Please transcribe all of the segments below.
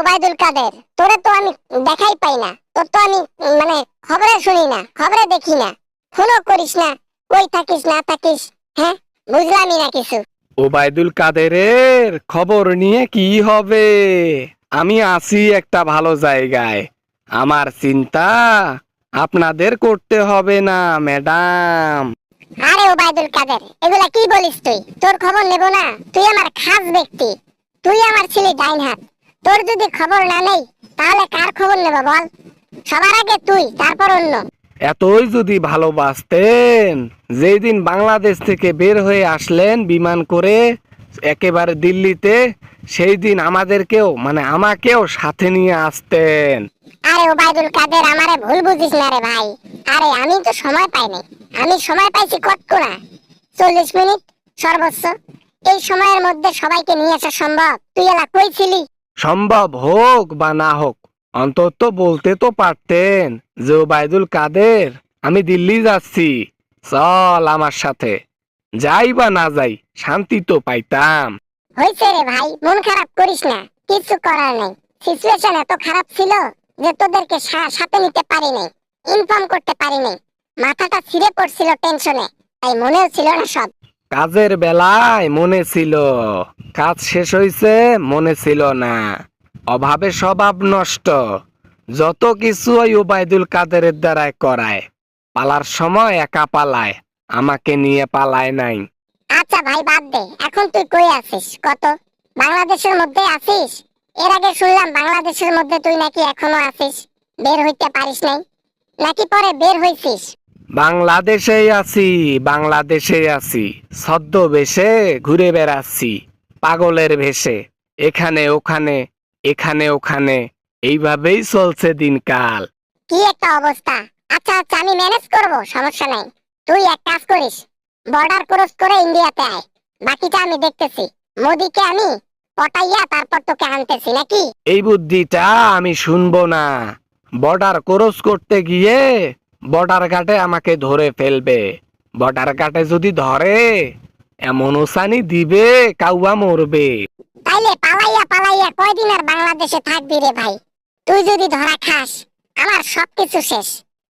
ওবায়দুল কাদের, তোরে তো আমি দেখাই পাই না, তোর তো আমি মানে খবরে শুনি না, খবরে দেখি না, ফোনও করিস না, কই থাকিস না থাকিস। হ্যাঁ, বুঝলামই না কিছু। ওবায়দুল কাদেরের খবর নিয়ে কি হবে? আমি আছি একটা ভালো জায়গায়। আমার চিন্তা আপনাদের করতে হবে না ম্যাডাম। আরে ওবায়দুল কাদের, এগুলা কি বলিস তুই? তোর খবর নেব না? তুই আমার খাস ব্যক্তি, তুই আমার ছেলে ডাইন হাত। তোর যদি খবর না নেই তাহলে কার খবর নেব বল? সবার আগে তুই, তারপর অন্য। এতই যদি ভালোবাসতেন, যেই দিন বাংলাদেশ থেকে বের হয়ে আসলেন বিমান করে একেবারে দিল্লিতে, সেই দিন আমাদেরকেও মানে আমাকেও সাথে নিয়ে আসতেন। আরে ওবায়দুল কাদের, আমারে ভুল বুঝিস না রে ভাই। আরে আমি তো সময় পাইনি, আমি সময় পাইছি কতক্ষণ? 40 মিনিট সর্বোচ্চ। এই সময়ের মধ্যে সবাইকে নিয়ে আসা সম্ভব? তুই এলা কই ছিলি? সম্ভব হোক বা না হোক, অন্তত বলতে তো পারতেন যে ওবায়দুল কাদের, আমি দিল্লি যাচ্ছি, চল আমার সাথে। যাই বা না যাই, শান্তি তো পাইতাম। হইছে রে ভাই, মন খারাপ করিস না, কিছু করার নেই। সিচুয়েশন এত খারাপ ছিল যে তোদেরকে সাথে নিতে পারি নাই, ইনফর্ম করতে পারি নাই। মাথাটা ছিঁড়ে পড়ছিল টেনশনে, তাই মনেও ছিল না সব। কাজের বেলায় মনে ছিল, কাজ শেষ হইছে মনে ছিল না। অভাবে স্বভাব নষ্ট, যত কিছু ওই ওবায়দুল কাদেরের দ্বারাই করায়। পালার সময় একা পালায়, আমাকে নিয়ে পালায় নাই। আচ্ছা ভাই বাদ দে, এখন তুই কই আছিস কত? বাংলাদেশের মধ্যে আছিস? এর আগে শুনলাম বাংলাদেশের মধ্যে তুই নাকি এখনো আছিস, বের হইতে পারিস নাই, নাকি পরে বের হইছিস? বাংলাদেশেই আছি, বাংলাদেশেই আছি, ছদ্মবেশে ঘুরে বেড়াচ্ছি, পাগলের ভেষে, এখানে ওখানে, এখানে ওখানে, এইভাবেই চলছে দিনকাল। কি একটা অবস্থা! আচ্ছা আচ্ছা, আমি ম্যানেজ করব, সমস্যা নাই। তুই এক কাজ করিস, বর্ডার ক্রস করে ইন্ডিয়াতে আয়, বাকিটা আমি দেখতেছি। মোদিকে আমি পটাইয়া তারপর তোকে আনতেছি, নাকি? এই বুদ্ধিটা আমি শুনবো না। বর্ডার ক্রস করতে গিয়ে বর্ডার ঘাটে আমাকে ধরে ফেলবে। বর্ডার ঘাটে যদি ধরে, এমন উসানি দিবে কাউয়া মরবে। তাইলে পালাইয়া পালাইয়া কয়দিন আর বাংলাদেশে থাকবি রে ভাই? তুই যদি ধরা খাস, আমার সবকিছু শেষ।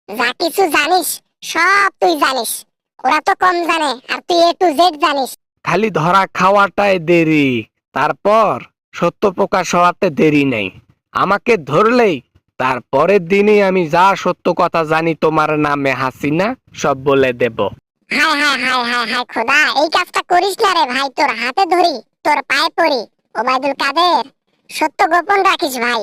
যা কিছু জানিস সব তুই জানিস, ওরা তো কম জানে, আর তুই A to Z জানিস। খালি ধরা খাওয়াটাই দেরি, তারপর সত্য প্রকাশ হওয়াতে দেরি নেই। আমাকে ধরলেই তারপরের দিনই আমি যা সত্য কথা জানি তোমার নামে হাসিনা সব বলে দেব। হায় হায় হায় হায় হায় খোদা, এই কাজটা করিস না রে ভাই, তোর হাতে ধরি, তোর পায়ে পড়ি। ওবায়দুল কাদের, সত্য গোপন রাখিস ভাই।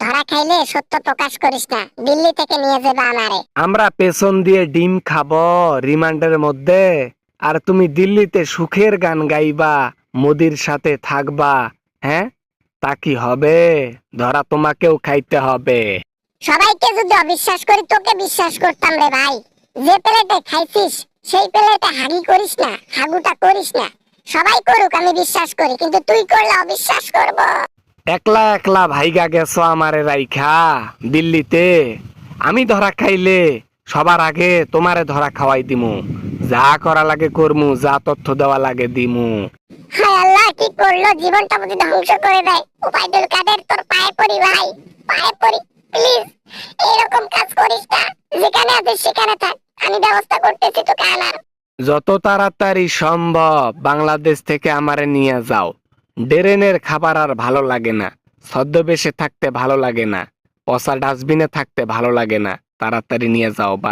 ধরা খাইলে সত্য প্রকাশ করিস না, দিল্লি থেকে নিয়ে যাবে আমারে। আমরা পেছন দিয়ে ডিম খাবো রিমান্ডের মধ্যে, আর তুমি দিল্লিতে সুখের গান গাইবা, মোদির সাথে থাকবা। হ্যাঁ, তা কি হবে? ধরা তোমাকেও খাইতে হবে। সবাইকে যদি অবিশ্বাস করি, তোকে বিশ্বাস করতাম রে ভাই। যে প্লেটে খাইছিস সেই প্লেটে হাগি করিস না, হাগুটা করিস না। সবাই করুক, আমি বিশ্বাস করি, কিন্তু তুই করলে অবিশ্বাস করব। একলা একলা ভাইগা গেছো আমারে রাইখা দিল্লিতে। আমি ধরা খাইলে সবার আগে তোমারে ধরা খাওয়াই দিমু, যা করা লাগে করমু, যা তথ্য দেওয়া লাগে দিমু। হায় আল্লাহ, কি করলো, জীবনটা বুঝি ধ্বংস করে দেয়। ওবায়দুল কাদের, তোর পায়ে পড়ি ভাই, পায়ে পড়ি, প্লিজ এরকম কাজ করিস না। যেখানে আছিস সেখানে থাক, আমি ব্যবস্থা করতেছি তোকে আনার। যত তাড়াতাড়ি সম্ভব বাংলাদেশ থেকে আমারে নিয়ে যাও। ড্রেনের খাবার আর ভালো লাগে না, ছদ্মবেশে থাকতে ভালো লাগে না, পচা ডাস্টবিনে থাকতে ভালো লাগে না। তাড়াতাড়ি নিয়ে যাও। বাই।